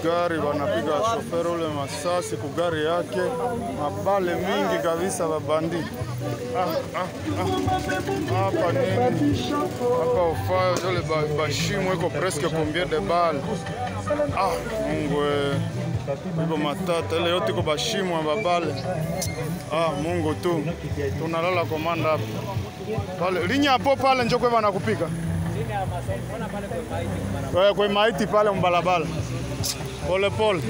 Gari wanapiga shoferi ule masasi kugari yake, mabale mingi kabisa babandi. Hapa nini? Hapa ufayo zole bashimu iko presque combien de balles? Mungu ipo matata ile yote iko bashimu wa babale. Mungu tu. Tunalala komanda hapa. Pale linya hapo pale njoo kwa nakupika. Kwa maiti pale mbalabala. Pole pole.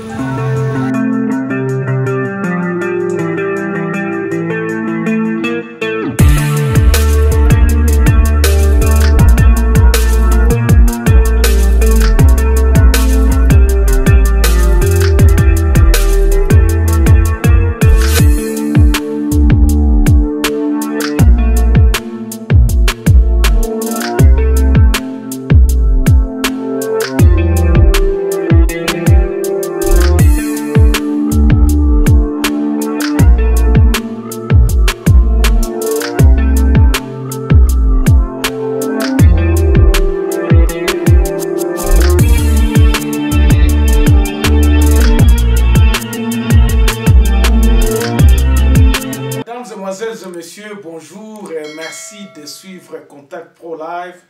Mesdemoiselles et messieurs, bonjour et merci de suivre Contact Pro Live.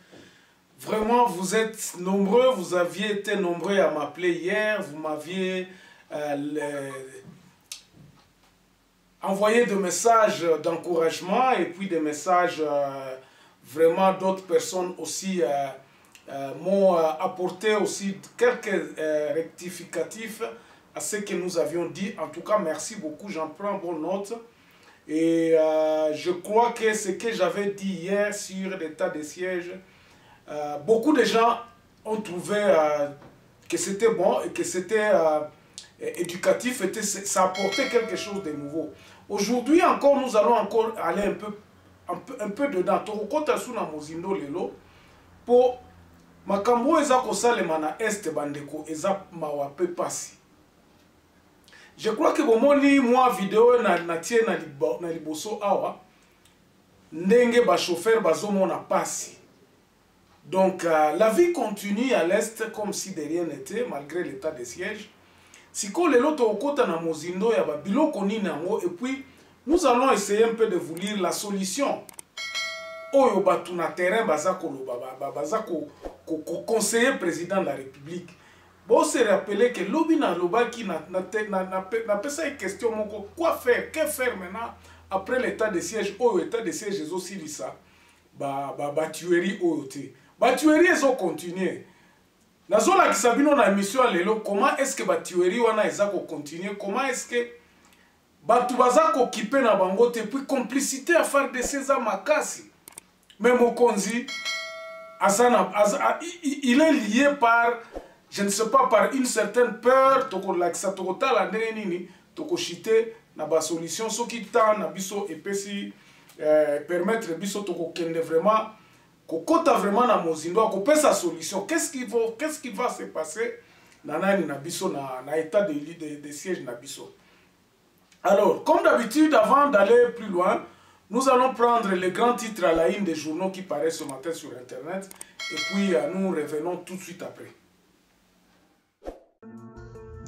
Vraiment, vous êtes nombreux, vous aviez été nombreux à m'appeler hier, vous m'aviez envoyé des messages d'encouragement et puis des messages, vraiment d'autres personnes aussi m'ont apporté aussi quelques rectificatifs à ce que nous avions dit. En tout cas, merci beaucoup, j'en prends bonne note. Et je crois que ce que j'avais dit hier sur l'état de siège, beaucoup de gens ont trouvé que c'était bon et que c'était éducatif, et ça apportait quelque chose de nouveau. Aujourd'hui encore, nous allons encore aller un peu dedans. Tokokota suna mozindo lelo po makambo eza kosalema na este bandeko eza mawape pasi. Je crois que bomoni moi vidéo na tie na liboso awa ndenge ba chauffeur bazomona pasi. Donc la vie continue à l'est comme si de rien n'était malgré l'état de siège. Siko lelo tokota na mozindo ya ba biloko nini nango, et puis nous allons essayer un peu de vous lire la solution. Oyo batu na terrain bazako loba bazako conseiller président de la République. Bon, se rappeler que l'obi na lobaki na pesa une question moko, quoi faire, que faire maintenant après l'état de siège, ou l'état de siège est aussi lisa, ba tuerie ou te, ba tuerie ils ont continué. Na zona qui sabino na émission lelo, comment est-ce que ba tuerie wana ezako continuer, comment est-ce que ba tubazako kipe na bangote, puis complicité à faire de ces makasi, même au konzi, il est lié par, je ne sais pas, par une certaine peur, toko laksa toko tala ndenge nini, toko chite na ba solution so ki ta na biso epesi permettre biso toko kende vraiment kokota vraiment na mozindo ko pesa solution. Qu'est-ce qui va se passer na nani na biso na état de siège na biso. Alors, comme d'habitude, avant d'aller plus loin, nous allons prendre les grands titres à la une des journaux qui paraissent ce matin sur internet, et puis nous revenons tout de suite après.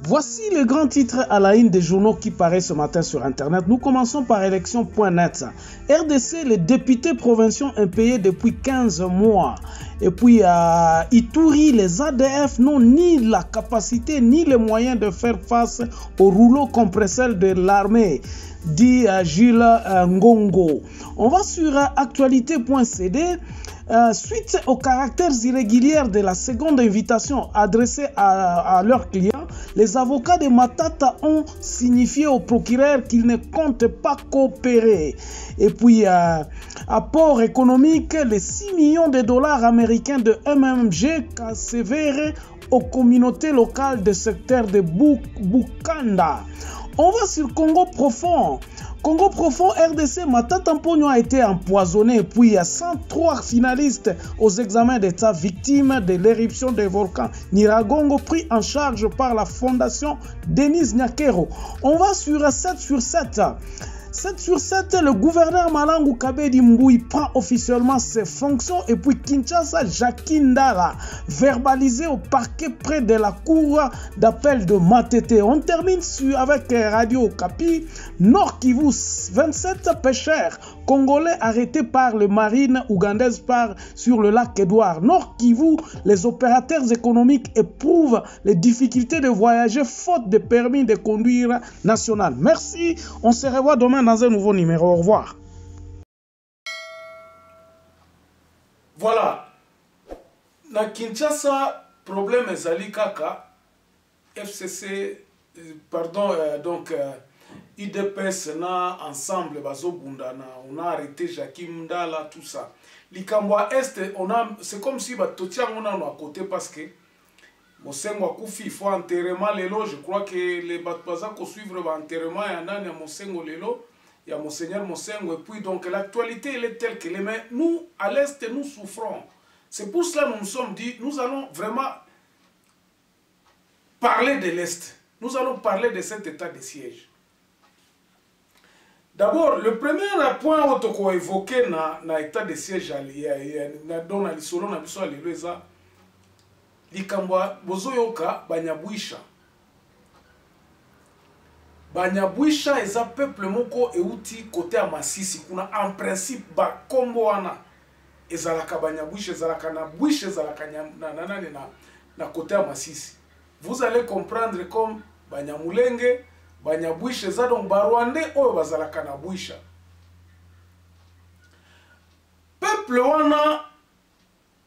Voici les grands titres à la une des journaux qui paraissent ce matin sur Internet. Nous commençons par élection.net. RDC, les députés provinciaux impayés depuis 15 mois. Et puis Ituri, les ADF n'ont ni la capacité ni les moyens de faire face au rouleau compresseur de l'armée, dit Gilles Ngongo. On va sur actualité.cd. Suite aux caractères irréguliers de la seconde invitation adressée à leurs clients, les avocats de Matata ont signifié au procureur qu'ils ne comptent pas coopérer. Et puis, apport économique, les 6 millions de dollars américains de MMG sévèrent aux communautés locales du secteur de Bukanda. On va sur Congo profond. Congo profond, RDC, Matata Mponyo a été empoisonné. Puis il y a 103 finalistes aux examens d'état victimes de l'éruption des volcans Nyiragongo pris en charge par la fondation Denis Nyakero. On va sur 7 sur 7. 7 sur 7, le gouverneur Malangu Kabedi Mbouy prend officiellement ses fonctions et puis Kinshasa Jackie Ndala verbalisé au parquet près de la cour d'appel de Matete. On termine avec Radio Okapi. Nord Kivu, 27 pêcheurs congolais arrêtés par le marine ougandaise sur le lac Édouard. Nord Kivu, les opérateurs économiques éprouvent les difficultés de voyager faute de permis de conduire national. Merci, on se revoit demain dans un nouveau numéro. Au revoir. Voilà. Na Kinshasa, problème ezali kaka FCC, pardon, IDPS na ensemble bazo bundana, on a arrêté Jackie Ndala, tout ça. Likambwa Est, c'est comme si batotia on a à côté parce que Mosengo Koufi, il faut enterrement lelo. Je crois que les Batbaza ko suivre l'enterrement et anani à Mosengo lelo, il y a Monseigneur Mosengo. Et puis donc l'actualité elle est telle que les mains, nous à l'Est nous souffrons. C'est pour cela que nous nous sommes dit, nous allons vraiment parler de l'Est. Nous allons parler de cet état de siège. D'abord, le premier point qu'on a évoqué dans l'état de siège, dans la lisolo, na biso alelo eza likambwa bozoyoka banyabwisha. Banyabwisha eza peuple moko euti côté à Masisi kuna en principe ba kombo wana ezalaka banyabwisha ezalaka na bwisha ezalaka na côté à Masisi. Vous allez comprendre comme banyamulenge banyabwisha eza donc barwandais oyo bazalaka na bwisha. Peuple wana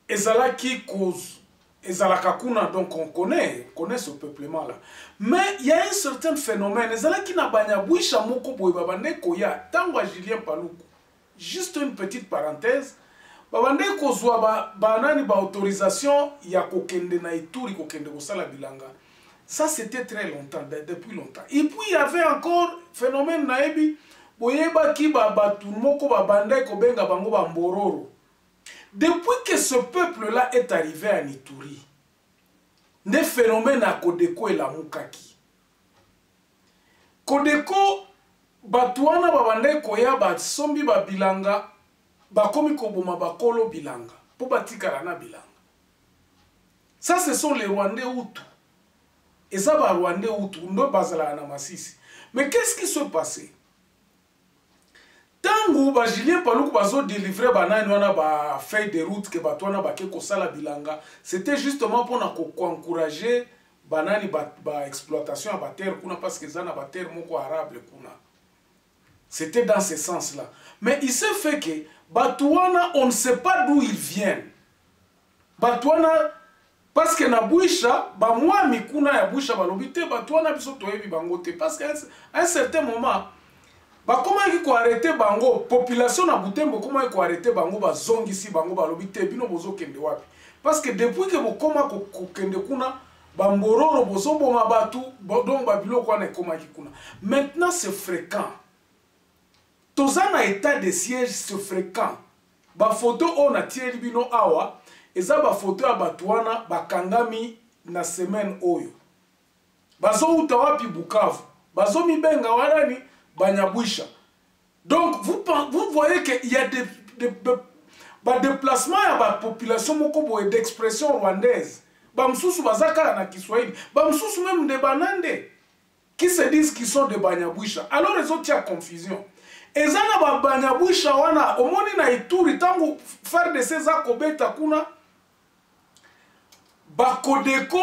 ezalaki cause ezalaka kuna, donc on connaît ce peuplement là. Mais il y a un certain phénomène ezalaki na banyabwisha moko boye babande koya tango Julien Paluku. Juste une petite parenthèse, babande kozwa banani ba autorisation ya kokende na Ituri kokende kosala bilanga. Ça, c'était très longtemps, depuis longtemps. Et puis, il y avait encore phénomène naebi, boyeba ki babatu moko babanda ko benga bango bambororo. Depuis que ce peuple-là est arrivé à Ituri, des phénomènes à Kodeko et la Mukaki. Kodeko, batuana babanda koya basombi babilanga, bakomi koboma bakolo bilanga, po batikala na bilanga. Ça, ce sont les Rwandais Hutu. Et ça va Rwandais Hutu, ndo bazala na Masisi. Mais qu'est-ce qui se passait? Tango Julien Paluku bazo délivrer banani wana ba feuille de route que batwana ba ke kosala bilanga, c'était justement pour encourager banani ba exploitation à ba terre kuna parce que zana ba terre moko arable kuna. C'était dans ce sens-là. Mais il s'est fait que batwana on ne sait pas d'où ils viennent. Batwana parce que na bwisha ba mwa mikuna ya bwisha balobite batwana biso toyebi bango te parce qu'à un certain moment ba comment ki ko arrêter bango population na Butembo comment ko arrêter bango ba zongisi bango balobite bino bozo kende wapi parce que depuis que bo koma ko kende kuna ba mbororo bozo boma batu donc ba biloko na koma ki kuna. Maintenant c'est fréquent. Tozana état de siège c'est fréquent. Ba photo on a tieli bino awa eza ba photo ya batuana bakangami na semaine oyo. Bazo uta wapi Bukavu. Bazo mibenga wadani banyabwisha. Donc vous voyez qu'il y a des déplacements à la population moko d'expression rwandaise. Bamsusu bazaka na Kiswahili. Bamsusu même des banande qui se disent qu'ils sont des banyabwisha. Alors les autres il y a confusion. Ezana ba banyabwisha wana omoni na Ituri tango faire de ces akobeta kuna Bakodeko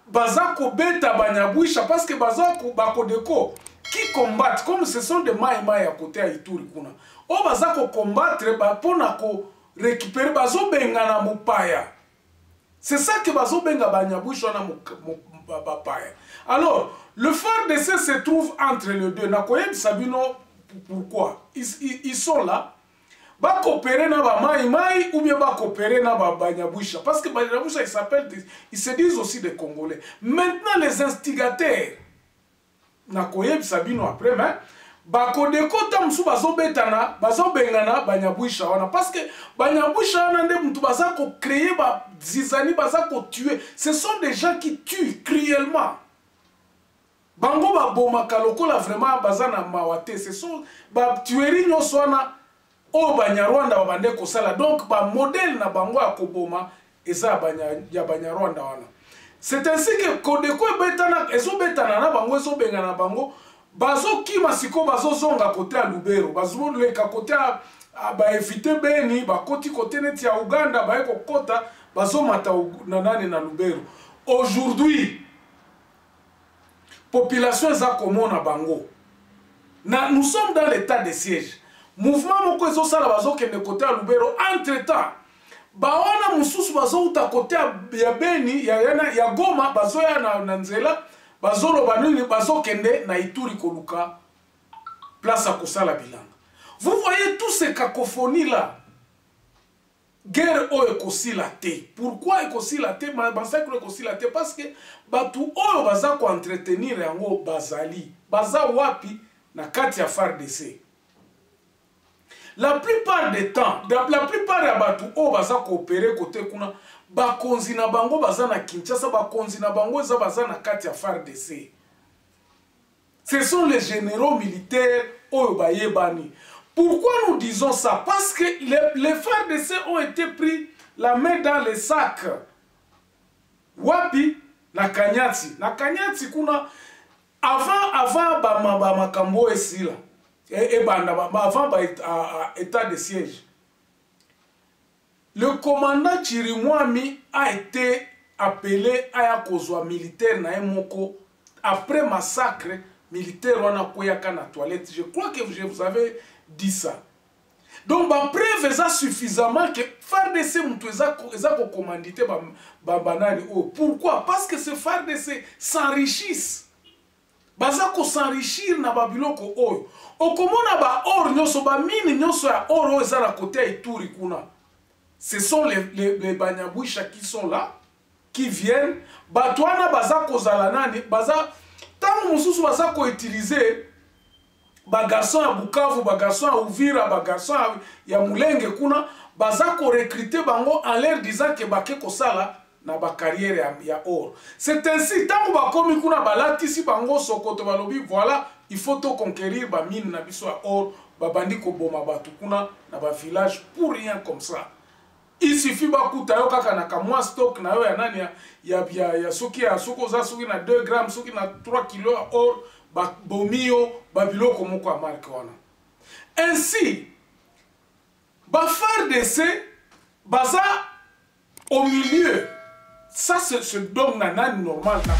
bazako beta banyabwisha parce que bazako bakodeko qui combattent comme ce sont des maïmaï à côté à Ituri kuna. O bazako combattre ba pona ko récupérer bazo benga na mupaya. C'est ça que bazo benga banyabwisha na mupaya. Alors, le FARDC se trouve entre les deux. Nakoyeb Sabino pourquoi ils sont là. Ba coopérer na ba maïmaï ou bien ba coopérer na ba banyabwisha parce que banyabwisha ils se disent aussi des Congolais. Maintenant les instigateurs na koyeb sabino après mais ba kodeko tamsu bazo betana bazo bengana banyabwisha wana parce que banyabwisha wana nde mtu baza ko créer ba zizani baza ko tuer. Ce sont des gens qui tuent cruellement. bango babomaka lokola vraiment baza na mawa te. Ce sont batuerie nyonso wana oyo banyarwanda babande kosala. Donc bamodele na bango ya koboma eza ya banyarwanda wana. C'est ainsi que Codeco ezobetana na bango, ezobenga na bango, bazokima siko bazozonga kote ya Lubero, bazoleka kote ya baevite Beni, bakoti kote neti ya Uganda, baeko kota, bazomata na nani na Lubero. Aujourd'hui, population eza komona bango. Nous sommes dans l'état de siège. Mouvement moko ezosala bazokende kote ya Lubero. Entre-temps, baona mususu bazouta kote ya Beni, ya Goma, bazoya na nzela, bazoloba nini bazokende na Ituri koluka place à kosala bilanga. Vous voyez tous ces cacophonie là. Guerre o ekosila te. Pourquoi ekosila te? Massacre ekosila te parce que batu oyo baza ko entretenir yango bazali. Baza wapi na kati ya FARDC. La plupart des temps, la plupart ya batu oyo baza coopérer côté kuna bakonzi na bango baza na Kinshasa, bakonzi na bango eza baza na kati ya FARDC. Ce sont les généraux militaires oyo bayebani. Pourquoi nous disons ça? Parce que les FARDC ont été pris la main dans les sacs. Wapi na Kanyati. Na Kanyati kuna avant ba makambo esila. Avant état de siège. Le commandant Chirimwami a été appelé à kozwa militaire na Moko après massacre militaire wana koyaka na toilette. Je crois que je vous avais dit ça. Donc ba preuve eza suffisamment que FARDC mutu eza ko commandité banani o. Pourquoi? Parce que ces FARDC s'enrichissent. Baza ko s'enrichir na babiloko oyo. Okomona ba or nyonso ba mine nyonso ya or eza na côté ya Ituri kuna. Ce sont les Banyabwisha qui sont là, qui viennent. Batwana baza kozala nani, baza tango mususu baza ko utiliser bagarçon ya Bukavu, bagarçon ya Uvira, bagarçon ya Mulenge kuna, baza ko recruter bango en leur disant que bake kosala na ba carrière ya or. C'est ainsi tango bakomi kuna balatisi bango sokoto balobi voilà, il faut to conquérir ba mine na biso ya or, babandi ko boma batu kuna na ba village pour rien comme ça. Il suffit bakuta yo kaka na kamwa stock na yo ya nani ya soki ya soko za soki na 2 grammes, soki na 3 kilos ya or, ba bomio babiloko moko ya marque wana. Ainsi ba FARDC baza au milieu. Ça se donne na nani normal na.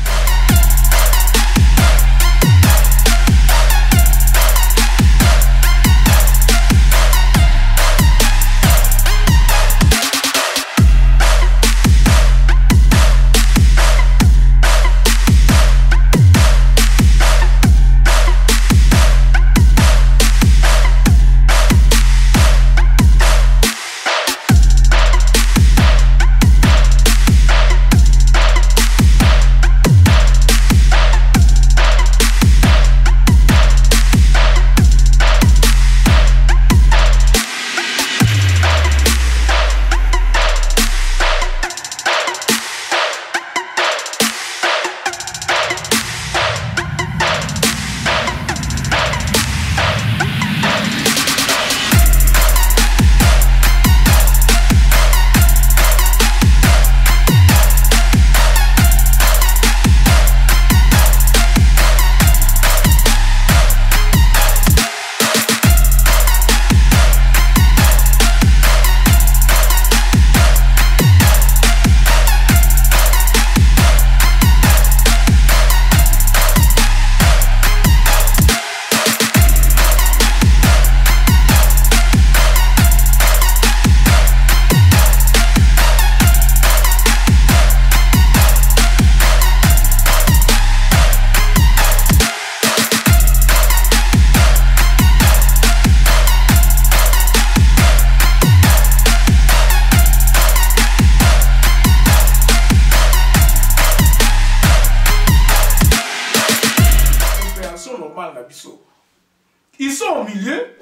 Ils sont au milieu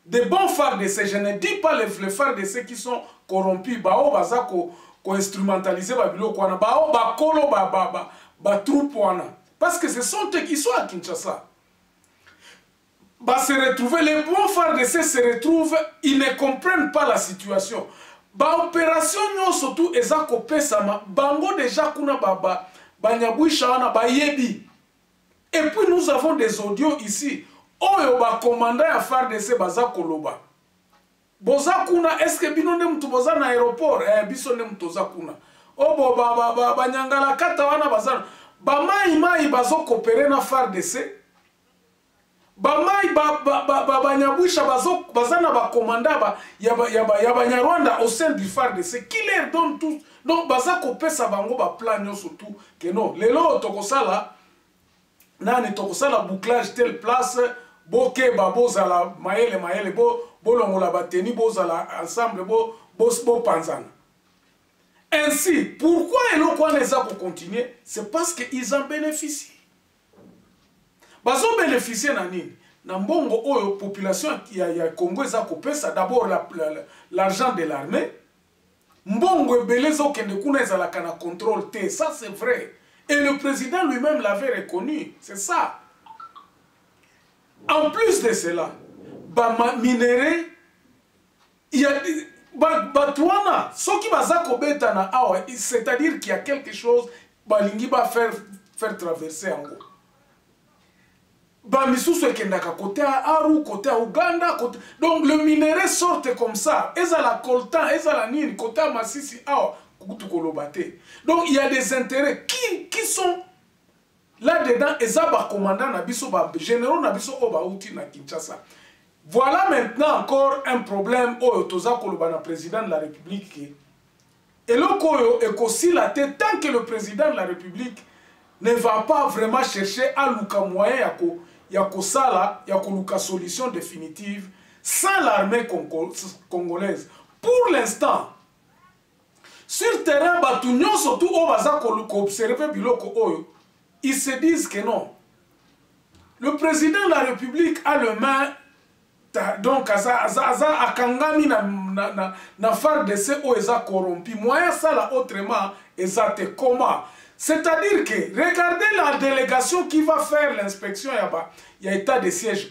des bons FARDC. Je ne dis pas les FARDC qui sont corrompus. Bao baza ko instrumentaliser babilo kwana. Bao bakolo ba troupe wana. Parce que ce sont eux qui sont à Kinshasa. Bah, se retrouver, les bons FARDC se retrouvent, ils ne comprennent pas la situation. Bah, opération surtout, eza kopesama, bango déjà kuna baba, banyabouisha wana ba yebi. Et puis nous avons des audios ici. Oyo ba commandant ya FARDC baza koloba. Boza kuna, est-ce que bino ne mtu boza na aéroport? Biso ne mtu boza kuna. Obo banyangala kata wana baza. Ba mai bazo coopérer na FARDC. Bamai banyabouisha bazana ba commanda ya Banyarwanda au sein du FARDC qui leur donne tout. Donc baza kopesa bango ba plan surtout que non lelo tokosala nani tokosala bouclage telle place boke babozala maele bo longola bateni bozala ensemble bo panzana. Ainsi pourquoi eloko wana eza ko continuer? C'est parce que ils en bénéficient. Bazo bénéficier na nini? Na mbongo oyo population ya Congo eza kopesa d'abord l'argent de l'armée. Mbongo ebele zo kende kuna ezalaka na contrôle te, ça c'est vrai. Et le président lui-même l'avait reconnu, c'est ça. En plus de cela, ba minéré il y a batouana, ceux qui baza kobeta na awa, c'est-à-dire qu'il y a quelque chose balingi ba faire traverser en gros. Bamisusu ekendaka côté à Aru, côté à Uganda, côté... Donc le minerai sort comme ça. Ezala coltan, ezala nini, côté à Masisi, donc il y a des intérêts qui sont là-dedans. Ezaba commandant nabiso, généraux nabiso oba outi na Kinshasa. Voilà maintenant encore un problème au Toza Kolobana, président de la République. Et le Koyo est aussi la tête tant que le président de la République ne va pas vraiment chercher à luka moyen yako sala, yako luka solution définitive sans l'armée congolaise. Pour l'instant, sur terrain, batunyo surtout au baza ko observer biloko oyo, ils se disent que non. Le président de la République a le main donc aza akangami na FARDC o eza corrompu. Moyen ça là autrement ezate comment? C'est-à-dire que, regardez la délégation qui va faire l'inspection, il y a état de siège.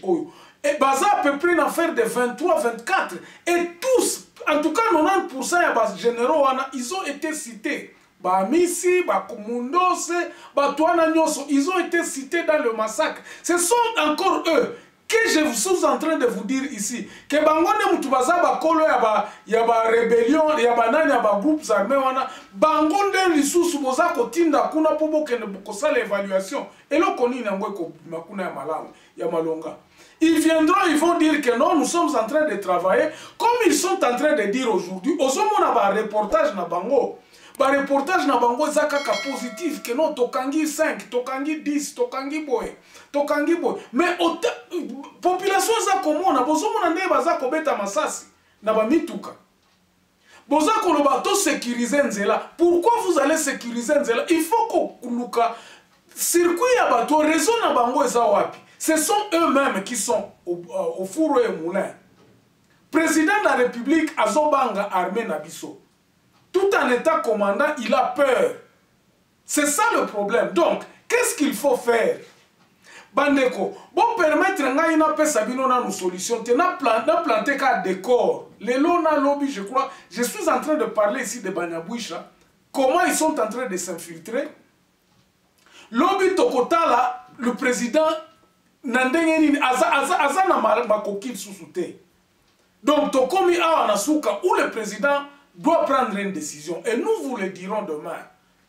Et baza à peu près une affaire de 23-24. Et tous, en tout cas 90% des généraux, ils ont été cités. Bamisi, Bakumundose, Batouana Nyoso, ils ont été cités dans le massacre. Ce sont encore eux que je suis en train de vous dire ici. Que Bangone Moutubaza Bakolo, il y a ba rébellion, il y a banane, il y a ba groupes armés, Bangone Lissous Boza Kotinda, Kuna Pobo Kene Bokosa l'évaluation. Et là, Koni Nangweko Makuna Malam, Yamalonga. Ils viendront, ils vont dire que non, nous sommes en train de travailler, comme ils sont en train de dire aujourd'hui. Aujourd'hui, on a un reportage na Bango. Ba reportage na bango zakaka positif que non tokangi 5, tokangi 10, tokangi boy. Mais population za komona bozomona nde baza kobeta masasi na ba mituka. Boza koloba to sécuriser nzela. Pourquoi vous allez sécuriser nzela? Il faut que luka circuit ya bato réseau na bango eza wapi. Ce sont eux-mêmes qui sont au four et moulin. Président de la République azobanga armée na biso. Tout en état commandant, il a peur. C'est ça le problème. Donc, qu'est-ce qu'il faut faire? Bandeko, bon permettre nga ina pesa bino na nous solution. Te na planter ka décor. Les lona lobby, je crois. Je suis en train de parler ici de Banyabouisha. Comment ils sont en train de s'infiltrer? Lobby Tokotala, le président Nandengeni Azana Makokil Susute. Donc, Tokomi Awanasuka, où le président doit prendre une décision. Et nous vous le dirons demain.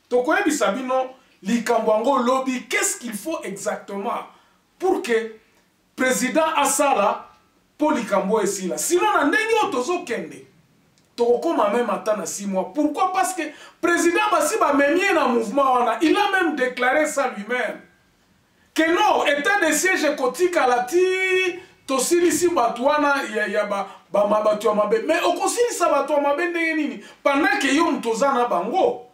Tokoye Bisabino, Likambwango Lobby, qu'est-ce qu'il faut exactement pour que le président Asala, pour Likambo ici là. Sinon, on a un tozo kende. Tokokoma même attendre 6 mois. Pourquoi? Parce que le président Basiba Memien dans le mouvement, il a même déclaré ça lui-même. Que non, état de siège Koti Kalati, Tosilisi Batouana, mais au conseil ça va toi pendant que yom tozana bango.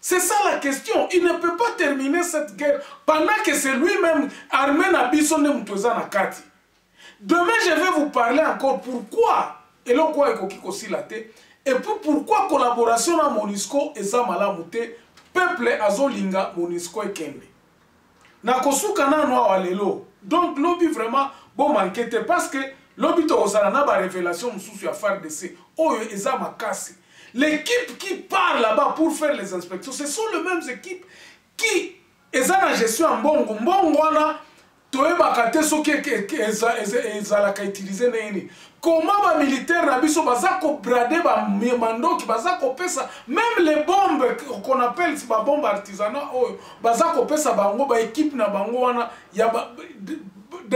C'est ça la question. Il ne peut pas terminer cette guerre pendant que c'est lui-même armé na bisone mutozana kati. Demain je vais vous parler encore pourquoi et là quoi et puis pourquoi collaboration à MONUSCO et ça malamute peuple azolinga MONUSCO ekende na kosuka nano awa lelo. Donc lobi vraiment bon manquete parce que lobi to ozala na ba révélation mususu ya FARDC oyo eza makasi. L'équipe qui part là-bas pour faire les inspections, ce sont les mêmes équipes qui eza na gestion en mbongo wana toyebaka te soki ezalaka utiliser nini. Comment ba militaire na biso baza ko brader ba mandoki baza ko pesa même les bombes qu'on appelle ba bombes artisanat oyo baza ko pesa bango ba équipe na bango wana ya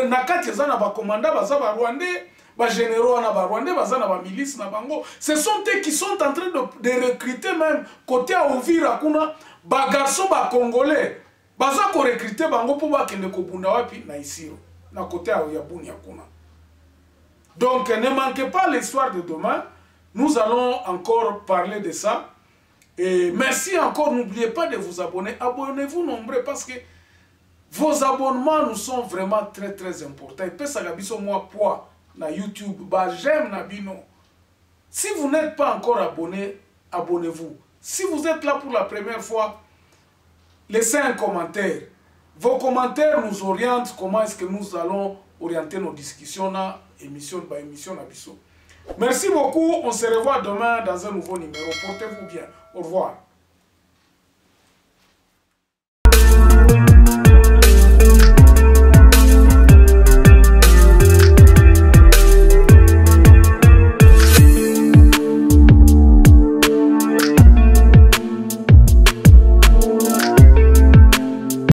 na kati eza na ba commandant baza ba Rwandais ba généraux wana ba Rwandais baza na ba milice na bango. Ce sont eux qui sont en train de recruter même côté à Uvira kuna ba garçons ba congolais baza ko recruter bango pour bakende ko bunda wapi na Isiro na côté à Bunia kuna. Donc ne manquez pas l'histoire de demain. Nous allons encore parler de ça. Et merci encore. N'oubliez pas de vous abonner. Abonnez-vous nombreux parce que vos abonnements nous sont vraiment très très importants. Et puis ça gabiso moi poids na YouTube. Bah j'aime na bino. Si vous n'êtes pas encore abonné, abonnez-vous. Si vous êtes là pour la première fois, laissez un commentaire. Vos commentaires nous orientent comment est-ce que nous allons orienter nos discussions là. Émission par émission Nabiso. Merci beaucoup. On se revoit demain dans un nouveau numéro. Portez-vous bien. Au revoir.